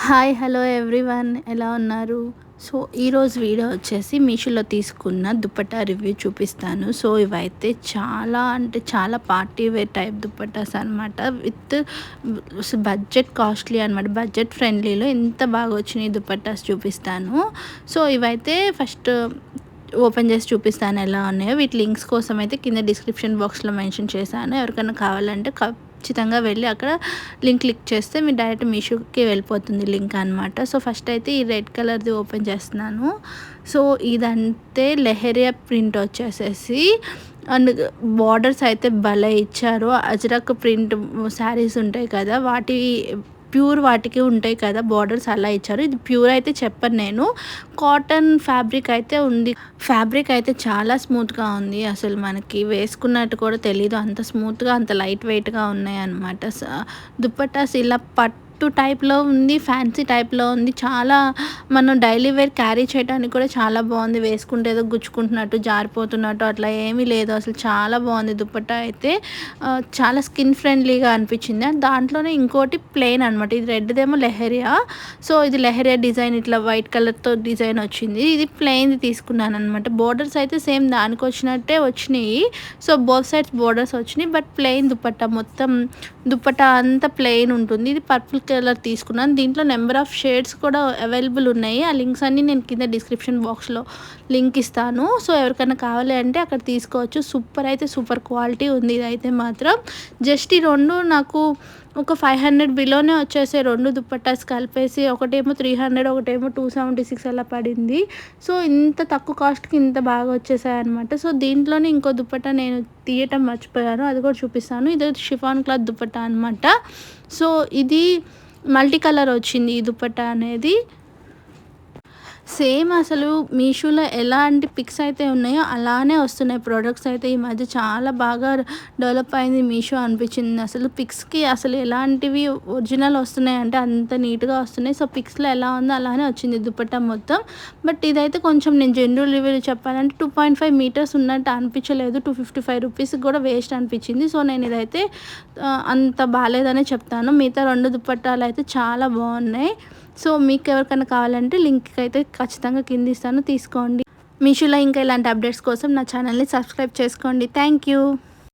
Hi hello everyone, ఎలా ఉన్నారు? So ఈరోజు వీడియో వచ్చేసి మీషోలో తీసుకున్న దుపట్టా రివ్యూ చూపిస్తాను. సో ఇవైతే చాలా అంటే చాలా పార్టీ వేర్ టైప్ దుపట్టాస్ అనమాట. విత్ బడ్జెట్ కాస్ట్లీ అనమాట. బడ్జెట్ ఫ్రెండ్లీలో ఎంత బాగా వచ్చినాయి దుపట్టాస్ చూపిస్తాను. సో ఇవైతే ఫస్ట్ ఓపెన్ చేసి చూపిస్తాను ఎలా ఉన్నాయో. వీటి లింక్స్ కోసం అయితే కింద డిస్క్రిప్షన్ బాక్స్లో మెన్షన్ చేశాను. ఎవరికైనా కావాలంటే ఖచ్చితంగా వెళ్ళి అక్కడ లింక్ క్లిక్ చేస్తే మీరు డైరెక్ట్ మీషోకి వెళ్ళిపోతుంది లింక్ అనమాట. సో ఫస్ట్ అయితే ఈ రెడ్ కలర్ది ఓపెన్ చేస్తున్నాను. సో ఇదంతే లెహరియా ప్రింట్ వచ్చేసేసి అండ్ బార్డర్స్ అయితే భలే ఇచ్చారు. అజ్రక్ ప్రింట్ శారీస్ ఉంటాయి కదా, ప్యూర్ వాటికి ఉంటాయి కదా బార్డర్స్, అలా ఇచ్చారు. ఇది ప్యూర్ అయితే చెప్పను నేను, కాటన్ ఫ్యాబ్రిక్ అయితే ఉంది. ఫ్యాబ్రిక్ అయితే చాలా స్మూత్గా ఉంది. అసలు మనకి వేసుకున్నట్టు కూడా తెలీదు, అంత స్మూత్గా అంత లైట్ వెయిట్గా ఉన్నాయి అన్నమాట. దుపట్టాస్ ఇలా పట్టు టైప్లో ఉంది, ఫ్యాన్సీ టైప్లో ఉంది. చాలా మనం డైలీ వేర్ క్యారీ చేయడానికి కూడా చాలా బాగుంది. వేసుకుంటే ఏదో గుచ్చుకుంటున్నట్టు జారిపోతున్నట్టు అట్లా ఏమీ లేదు. అసలు చాలా బాగుంది దుపట్టా అయితే. చాలా స్కిన్ ఫ్రెండ్లీగా అనిపించింది. దాంట్లోనే ఇంకోటి ప్లెయిన్ అనమాట. ఇది రెడ్దేమో లెహరియా. సో ఇది లెహరియా డిజైన్, ఇట్లా వైట్ కలర్తో డిజైన్ వచ్చింది. ఇది ప్లెయిన్ తీసుకున్నాను అనమాట. బోర్డర్స్ అయితే సేమ్ దానికి వచ్చినట్టే వచ్చినాయి. సో బోత్ సైడ్స్ బోర్డర్స్ వచ్చినాయి, బట్ ప్లెయిన్ దుపట్టా, మొత్తం దుపట్టా అంతా ప్లెయిన్ ఉంటుంది. ఇది పర్పుల్ కలర్ తీసుకున్నాను. దీంట్లో నెంబర్ ఆఫ్ షేడ్స్ కూడా అవైలబుల్ ఉన్నాయి. ఆ లింక్స్ అన్నీ నేను కింద డిస్క్రిప్షన్ బాక్స్లో లింక్ ఇస్తాను. సో ఎవరికైనా కావాలి అంటే అక్కడ తీసుకోవచ్చు. సూపర్ అయితే సూపర్ క్వాలిటీ ఉంది ఇదైతే మాత్రం. జస్ట్ ఈ రెండు నాకు ఒక 500 బిలోనే వచ్చేసాయి, రెండు దుపట్టాస్ కలిపేసి. ఒకటేమో 300, ఒకటేమో 276 అలా పడింది. సో ఇంత తక్కువ కాస్ట్కి ఇంత బాగా వచ్చేసాయి అనమాట. సో దీంట్లోనే ఇంకో దుపట్టా నేను తీయటం మర్చిపోయాను, అది కూడా చూపిస్తాను. ఇది షిఫాన్ క్లాత్ దుపట్టా అనమాట. సో ఇది మల్టీ కలర్ వచ్చింది ఈ దుపట్టా అనేది. సేమ్ అసలు మీషోలో ఎలాంటి పిక్స్ అయితే ఉన్నాయో అలానే వస్తున్నాయి ప్రోడక్ట్స్ అయితే. ఈ మధ్య చాలా బాగా డెవలప్ అయింది మీషో అనిపించింది. అసలు పిక్స్కి అసలు ఎలాంటివి ఒరిజినల్ వస్తున్నాయి అంటే అంత నీట్గా వస్తున్నాయి. సో పిక్స్లో ఎలా ఉందో అలానే వచ్చింది దుపట్టా మొత్తం. బట్ ఇదైతే కొంచెం నేను జనరల్ రివ్యూ చెప్పాలంటే 2.5 మీటర్స్ ఉన్నట్టు అనిపించలేదు. 255 రూపీస్కి కూడా వేస్ట్ అనిపించింది. సో నేను ఇదైతే అంత బాగాలేదనే చెప్తాను. మిగతా రెండు దుపట్టాలు అయితే చాలా బాగున్నాయి. సో మీకు ఎవరికైనా కావాలంటే లింక్ అయితే ఖచ్చితంగా కింద ఇస్తాను, తీసుకోండి. మీషోలో ఇంకా ఇలాంటి అప్డేట్స్ కోసం నా ఛానల్ని సబ్స్క్రైబ్ చేసుకోండి. Thank you.